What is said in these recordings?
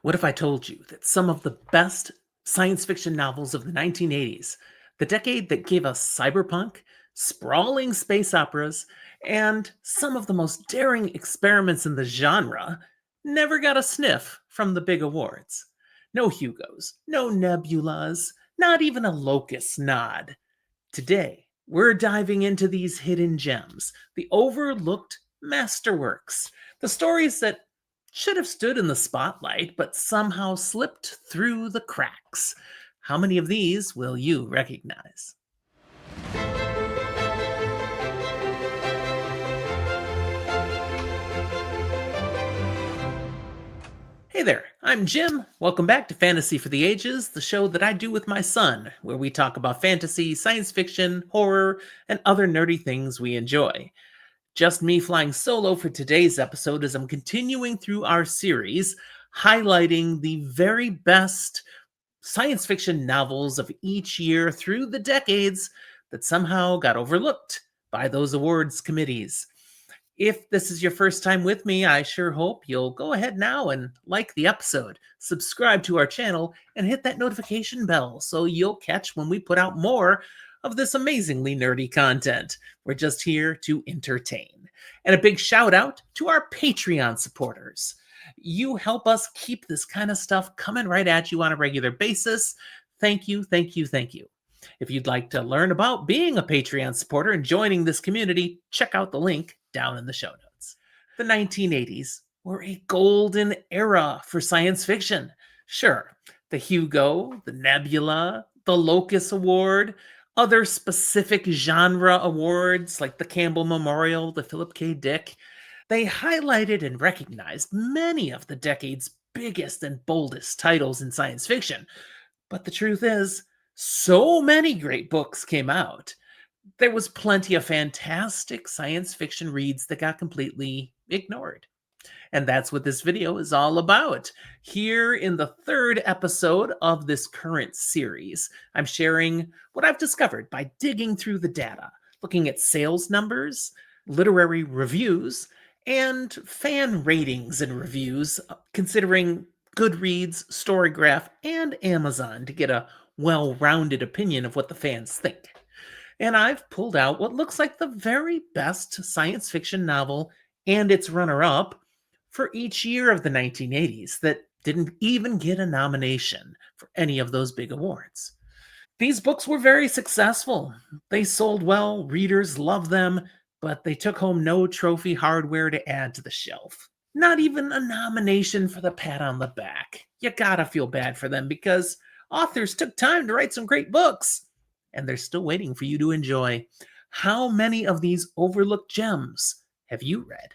What if I told you that some of the best science fiction novels of the 1980s, the decade that gave us cyberpunk, sprawling space operas, and some of the most daring experiments in the genre, never got a sniff from the big awards? No Hugos, no Nebulas, not even a Locus nod. Today, we're diving into these hidden gems, the overlooked masterworks, the stories that should have stood in the spotlight but somehow slipped through the cracks. How many of these will you recognize? Hey there, I'm Jim. Welcome back to Fantasy for the Ages, the show that I do with my son, where we talk about fantasy, science fiction, horror, and other nerdy things we enjoy. Just me flying solo for today's episode as I'm continuing through our series highlighting the very best science fiction novels of each year through the decades that somehow got overlooked by those awards committees. If this is your first time with me, I sure hope you'll go ahead now and like the episode, subscribe to our channel, and hit that notification bell so you'll catch when we put out more of this amazingly nerdy content. We're just here to entertain. And a big shout out to our Patreon supporters. You help us keep this kind of stuff coming right at you on a regular basis. Thank you, thank you, thank you. If you'd like to learn about being a Patreon supporter and joining this community, check out the link down in the show notes. The 1980s were a golden era for science fiction. Sure, the Hugo, the Nebula, the Locus Award, other specific genre awards like the Campbell Memorial, the Philip K. Dick, they highlighted and recognized many of the decade's biggest and boldest titles in science fiction. But the truth is, so many great books came out. There was plenty of fantastic science fiction reads that got completely ignored. And that's what this video is all about. Here in the third episode of this current series, I'm sharing what I've discovered by digging through the data, looking at sales numbers, literary reviews, and fan ratings and reviews, considering Goodreads, Storygraph, and Amazon to get a well-rounded opinion of what the fans think. And I've pulled out what looks like the very best science fiction novel and its runner-up for each year of the 1980s that didn't even get a nomination for any of those big awards. These books were very successful. They sold well, readers loved them, but they took home no trophy hardware to add to the shelf. Not even a nomination for the pat on the back. You gotta feel bad for them because authors took time to write some great books, and they're still waiting for you to enjoy. How many of these overlooked gems have you read?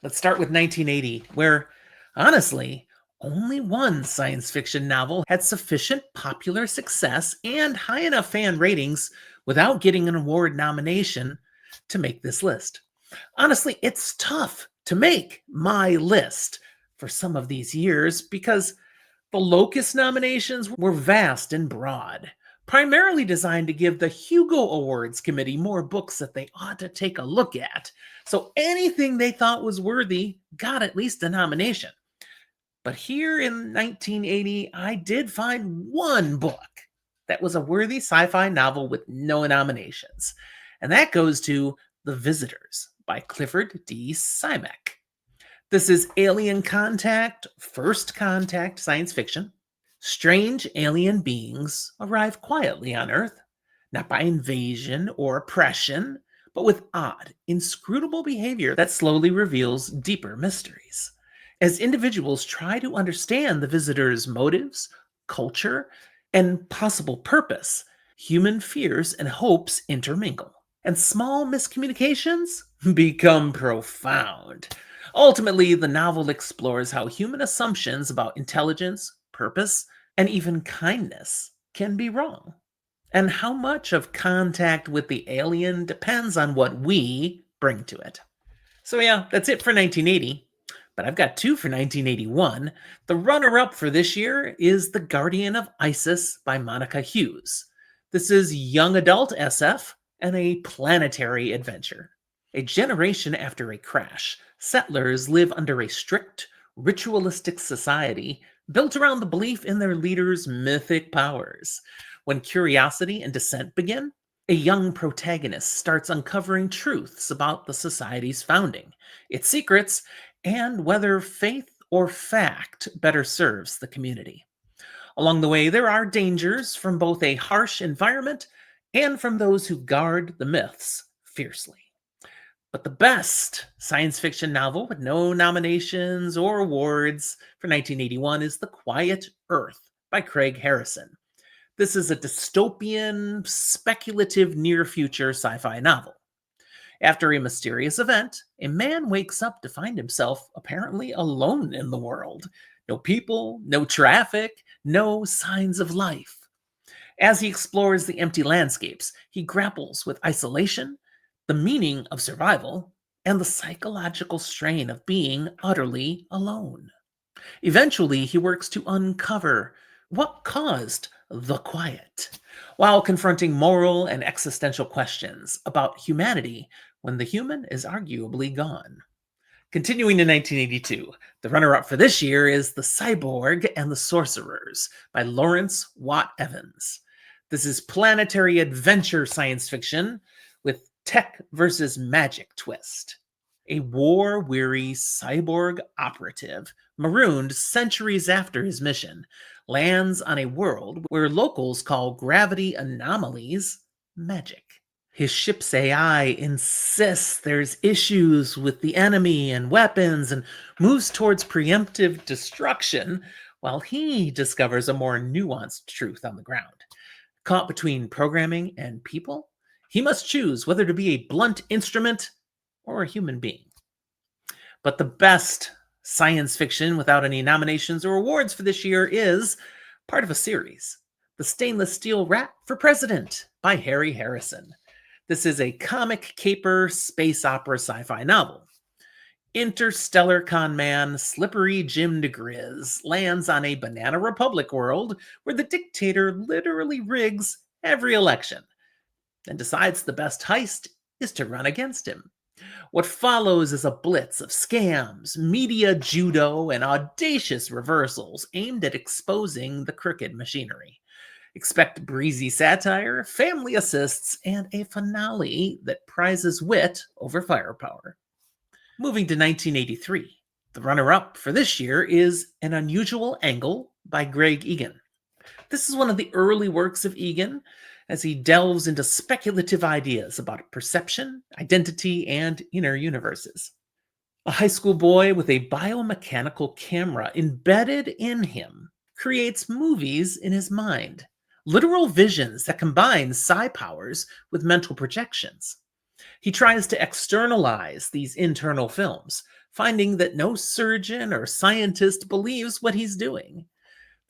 Let's start with 1980, where, honestly, only one science fiction novel had sufficient popular success and high enough fan ratings without getting an award nomination to make this list. Honestly, it's tough to make my list for some of these years because the Locus nominations were vast and broad, primarily designed to give the Hugo Awards committee more books that they ought to take a look at. So anything they thought was worthy got at least a nomination. But here in 1980, I did find one book that was a worthy sci-fi novel with no nominations. And that goes to The Visitors by Clifford D. Simek. This is alien contact, first contact science fiction. Strange alien beings arrive quietly on Earth, not by invasion or oppression, but with odd, inscrutable behavior that slowly reveals deeper mysteries. As individuals try to understand the visitors' motives, culture, and possible purpose, human fears and hopes intermingle, and small miscommunications become profound. Ultimately, the novel explores how human assumptions about intelligence, purpose, and even kindness can be wrong, and how much of contact with the alien depends on what we bring to it. So yeah, that's it for 1980, but I've got two for 1981. The runner-up for this year is The Guardian of Isis by Monica Hughes. This is young adult SF and a planetary adventure. A generation after a crash, settlers live under a strict, ritualistic society built around the belief in their leader's mythic powers. When curiosity and dissent begin, a young protagonist starts uncovering truths about the society's founding, its secrets, and whether faith or fact better serves the community. Along the way, there are dangers from both a harsh environment and from those who guard the myths fiercely. But the best science fiction novel with no nominations or awards for 1981 is The Quiet Earth by Craig Harrison. This is a dystopian, speculative near future sci fi novel. After a mysterious event, a man wakes up to find himself apparently alone in the world. No people, no traffic, no signs of life. As he explores the empty landscapes, he grapples with isolation, the meaning of survival, and the psychological strain of being utterly alone. Eventually, he works to uncover what caused the quiet, while confronting moral and existential questions about humanity when the human is arguably gone. Continuing in 1982, the runner up for this year is The Cyborg and the Sorcerers by Lawrence Watt Evans. This is planetary adventure science fiction with tech versus magic twist. A war weary cyborg operative, marooned centuries after his mission, lands on a world where locals call gravity anomalies magic. His ship's AI insists there's issues with the enemy and weapons and moves towards preemptive destruction, while he discovers a more nuanced truth on the ground. Caught between programming and people, he must choose whether to be a blunt instrument or a human being. But the best science fiction without any nominations or awards for this year is part of a series, The Stainless Steel Rat for President by Harry Harrison. This is a comic caper space opera sci-fi novel. Interstellar con man Slippery Jim DeGriz lands on a Banana Republic world where the dictator literally rigs every election and decides the best heist is to run against him. What follows is a blitz of scams, media judo, and audacious reversals aimed at exposing the crooked machinery. Expect breezy satire, family assists, and a finale that prizes wit over firepower. Moving to 1983, the runner-up for this year is An Unusual Angle by Greg Egan. This is one of the early works of Egan as he delves into speculative ideas about perception, identity, and inner universes. A high school boy with a biomechanical camera embedded in him creates movies in his mind, literal visions that combine psi powers with mental projections. He tries to externalize these internal films, finding that no surgeon or scientist believes what he's doing.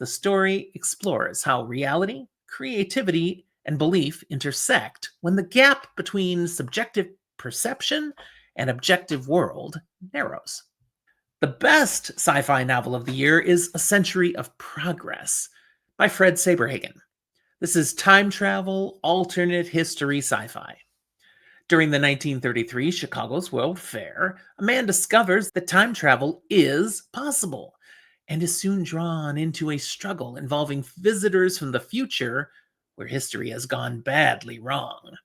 The story explores how reality, creativity, and belief intersect when the gap between subjective perception and objective world narrows. The best sci-fi novel of the year is A Century of Progress by Fred Saberhagen. This is time travel, alternate history sci-fi. During the 1933 Chicago's World Fair, a man discovers that time travel is possible and is soon drawn into a struggle involving visitors from the future where history has gone badly wrong.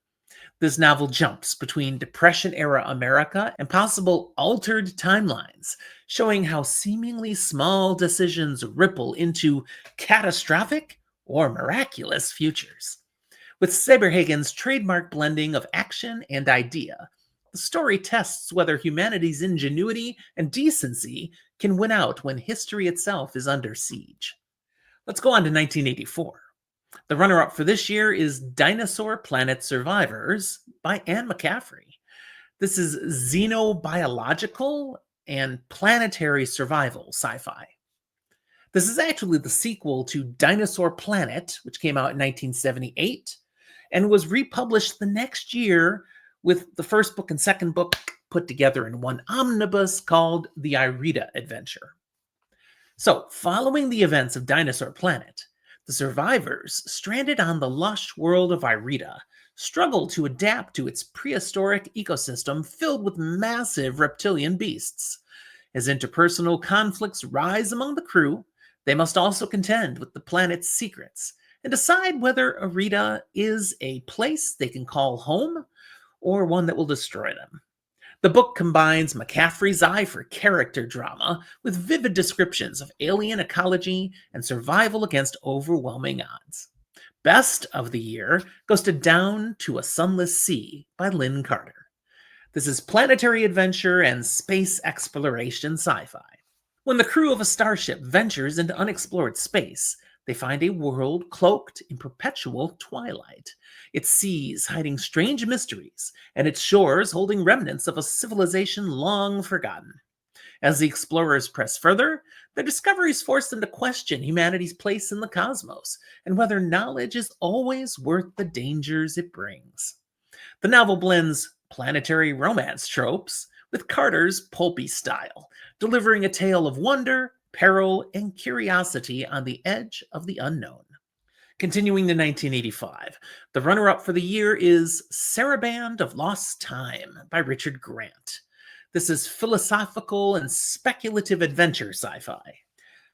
This novel jumps between Depression-era America and possible altered timelines, showing how seemingly small decisions ripple into catastrophic or miraculous futures. With Saberhagen's trademark blending of action and idea, the story tests whether humanity's ingenuity and decency can win out when history itself is under siege. Let's go on to 1984. The runner-up for this year is Dinosaur Planet Survivors by Anne McCaffrey. This is xenobiological and planetary survival sci-fi. This is actually the sequel to Dinosaur Planet, which came out in 1978, and was republished the next year with the first book and second book put together in one omnibus called The Irida Adventure. So, following the events of Dinosaur Planet, the survivors, stranded on the lush world of Irida, struggle to adapt to its prehistoric ecosystem filled with massive reptilian beasts. As interpersonal conflicts rise among the crew, they must also contend with the planet's secrets and decide whether Arita is a place they can call home or one that will destroy them. The book combines McCaffrey's eye for character drama with vivid descriptions of alien ecology and survival against overwhelming odds. Best of the year goes to Down to a Sunless Sea by Lynn Carter. This is planetary adventure and space exploration sci-fi. When the crew of a starship ventures into unexplored space, they find a world cloaked in perpetual twilight, its seas hiding strange mysteries, and its shores holding remnants of a civilization long forgotten. As the explorers press further, their discoveries force them to question humanity's place in the cosmos and whether knowledge is always worth the dangers it brings. The novel blends planetary romance tropes with Carter's pulpy style, delivering a tale of wonder, peril, and curiosity on the edge of the unknown. Continuing to 1985, the runner-up for the year is Saraband of Lost Time by Richard Grant. This is philosophical and speculative adventure sci-fi.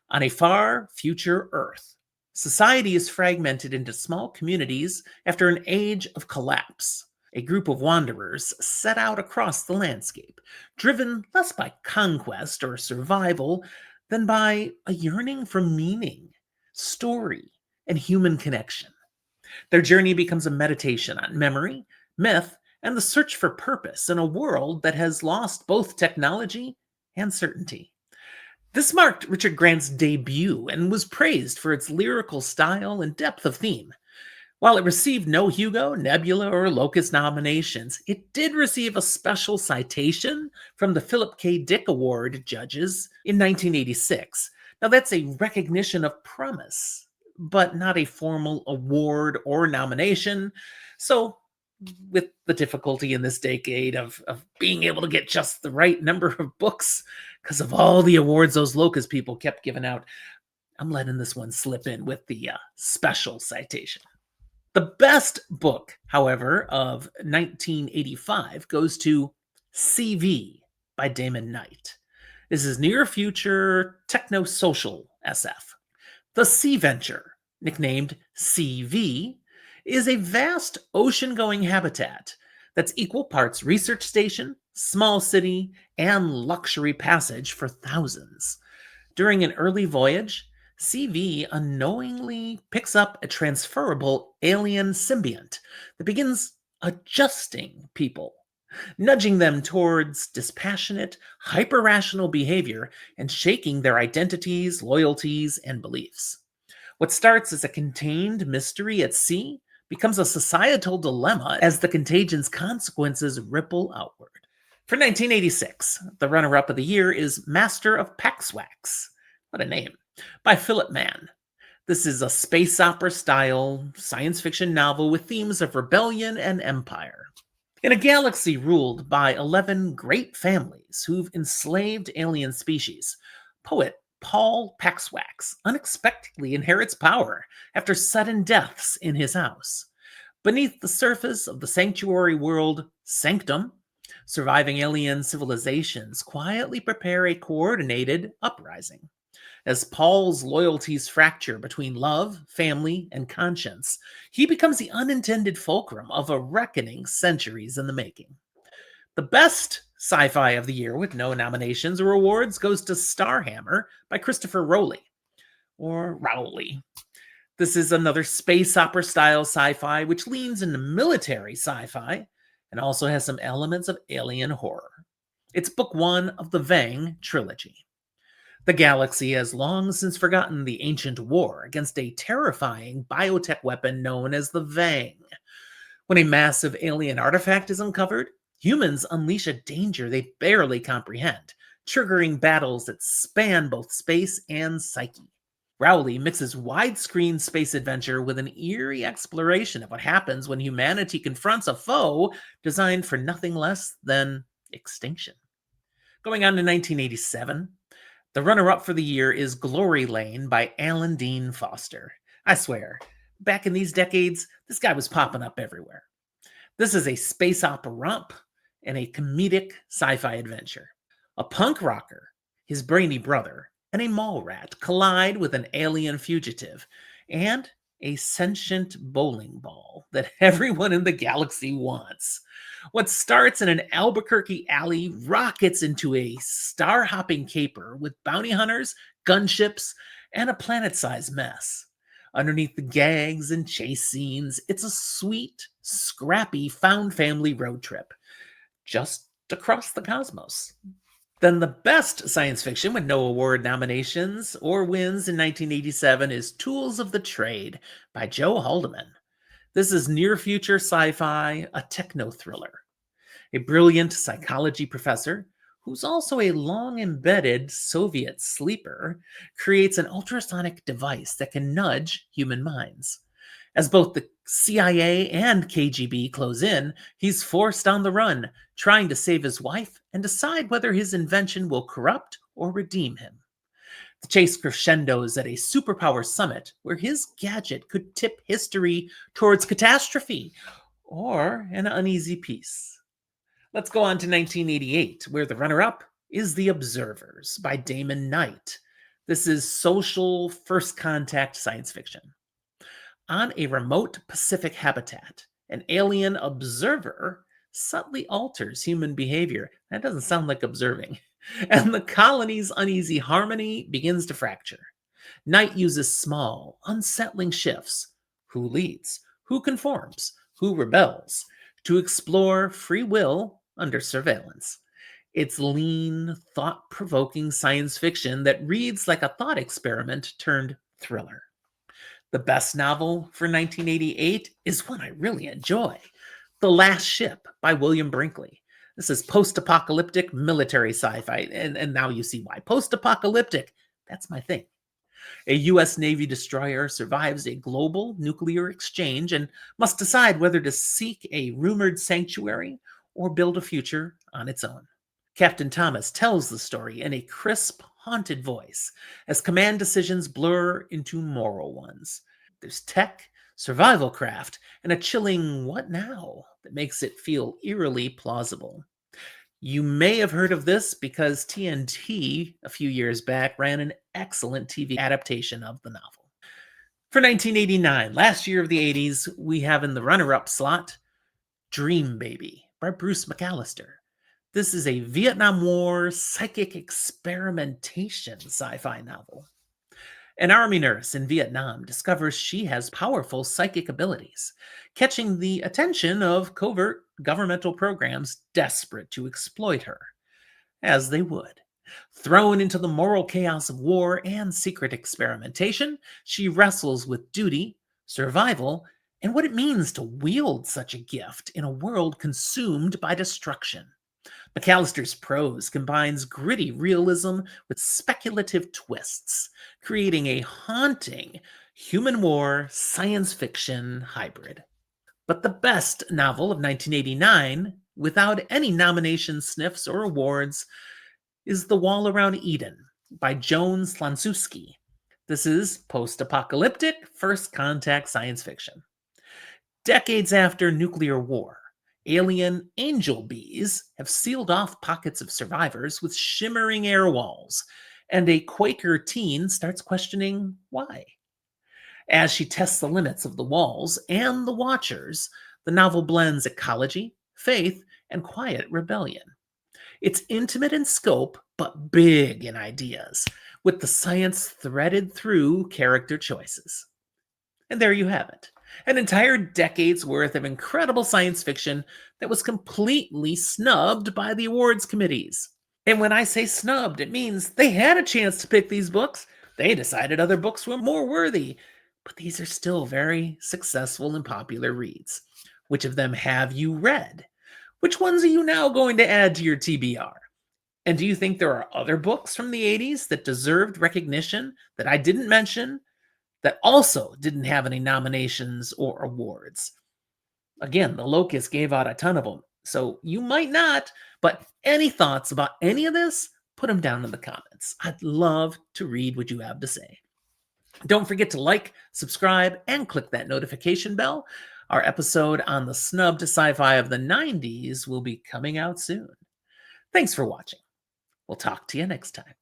On a far future Earth, society is fragmented into small communities after an age of collapse. A group of wanderers set out across the landscape, driven less by conquest or survival than by a yearning for meaning, story, and human connection. Their journey becomes a meditation on memory, myth, and the search for purpose in a world that has lost both technology and certainty. This marked Richard Grant's debut and was praised for its lyrical style and depth of theme. While it received no Hugo, Nebula, or Locus nominations, it did receive a special citation from the Philip K. Dick Award judges in 1986. Now, that's a recognition of promise, but not a formal award or nomination. So, with the difficulty in this decade of being able to get just the right number of books because of all the awards those Locus people kept giving out, I'm letting this one slip in with the special citation. The best book, however, of 1985 goes to CV by Damon Knight. This is near future techno-social SF. The Sea Venture, nicknamed CV, is a vast ocean-going habitat that's equal parts research station, small city, and luxury passage for thousands. During an early voyage, CV unknowingly picks up a transferable alien symbiont that begins adjusting people, nudging them towards dispassionate, hyper-rational behavior and shaking their identities, loyalties, and beliefs. What starts as a contained mystery at sea becomes a societal dilemma as the contagion's consequences ripple outward. For 1986, the runner-up of the year is Master of Paxwax. What a name. By Philip Mann. This is a space opera-style science fiction novel with themes of rebellion and empire. In a galaxy ruled by 11 great families who've enslaved alien species, poet Paul Paxwax unexpectedly inherits power after sudden deaths in his house. Beneath the surface of the sanctuary world Sanctum, surviving alien civilizations quietly prepare a coordinated uprising. As Paul's loyalties fracture between love, family, and conscience, he becomes the unintended fulcrum of a reckoning centuries in the making. The best sci-fi of the year with no nominations or awards goes to Starhammer by Christopher Rowley, or Rowley. This is another space opera-style sci-fi which leans into military sci-fi and also has some elements of alien horror. It's book one of the Vang trilogy. The galaxy has long since forgotten the ancient war against a terrifying biotech weapon known as the Vang. When a massive alien artifact is uncovered, humans unleash a danger they barely comprehend, triggering battles that span both space and psyche. Rowley mixes widescreen space adventure with an eerie exploration of what happens when humanity confronts a foe designed for nothing less than extinction. Going on to 1987, the runner-up for the year is Glory Lane by Alan Dean Foster. I swear, back in these decades, this guy was popping up everywhere. This is a space opera romp and a comedic sci-fi adventure. A punk rocker his brainy brother, and a mall rat collide with an alien fugitive, and a sentient bowling ball that everyone in the galaxy wants. What starts in an Albuquerque alley rockets into a star hopping caper with bounty hunters, gunships, and a planet sized mess. Underneath the gags and chase scenes, it's a sweet, scrappy found family road trip just across the cosmos. Then the best science fiction with no award nominations or wins in 1987 is Tools of the Trade by Joe Haldeman. This is near future sci fi, a technothriller. A brilliant psychology professor, who's also a long embedded Soviet sleeper, creates an ultrasonic device that can nudge human minds. As both the CIA and KGB close in, he's forced on the run, trying to save his wife and decide whether his invention will corrupt or redeem him. The chase crescendos at a superpower summit where his gadget could tip history towards catastrophe or an uneasy peace. Let's go on to 1988, where the runner up is The Observers by Damon Knight. This is social first contact science fiction. On a remote Pacific habitat, an alien observer subtly alters human behavior. That doesn't sound like observing. And the colony's uneasy harmony begins to fracture. Knight uses small, unsettling shifts who leads, who conforms, who rebels to explore free will under surveillance. It's lean, thought provoking science fiction that reads like a thought experiment turned thriller. The best novel for 1988 is one I really enjoy, The Last Ship by William Brinkley. This is post-apocalyptic military sci-fi, and now you see why. Post-apocalyptic, that's my thing. A U.S. Navy destroyer survives a global nuclear exchange and must decide whether to seek a rumored sanctuary or build a future on its own. Captain Thomas tells the story in a crisp, haunted voice as command decisions blur into moral ones. There's tech, survival craft, and a chilling what now that makes it feel eerily plausible. You may have heard of this because TNT a few years back ran an excellent TV adaptation of the novel. For 1989, last year of the 80s, we have in the runner-up slot Dream Baby by Bruce McAllister. This is a Vietnam War psychic experimentation sci-fi novel. An army nurse in Vietnam discovers she has powerful psychic abilities, catching the attention of covert governmental programs desperate to exploit her, as they would. Thrown into the moral chaos of war and secret experimentation, she wrestles with duty, survival, and what it means to wield such a gift in a world consumed by destruction. McAllister's prose combines gritty realism with speculative twists, creating a haunting human war science fiction hybrid. But the best novel of 1989, without any nomination sniffs or awards, is The Wall Around Eden by Joan Slansewski. This is post-apocalyptic first contact science fiction. Decades after nuclear war, alien angel bees have sealed off pockets of survivors with shimmering air walls, and a Quaker teen starts questioning why. As she tests the limits of the walls and the watchers, the novel blends ecology, faith, and quiet rebellion. It's intimate in scope, but big in ideas, with the science threaded through character choices. And there you have it. An entire decade's worth of incredible science fiction that was completely snubbed by the awards committees. And when I say snubbed, it means they had a chance to pick these books. They decided other books were more worthy. But these are still very successful and popular reads. Which of them have you read? Which ones are you now going to add to your TBR? And do you think there are other books from the 80s that deserved recognition that I didn't mention, that also didn't have any nominations or awards? Again, the Locus gave out a ton of them, so you might not, but any thoughts about any of this, put them down in the comments. I'd love to read what you have to say. Don't forget to like, subscribe, and click that notification bell. Our episode on the snubbed sci-fi of the 90s will be coming out soon. Thanks for watching. We'll talk to you next time.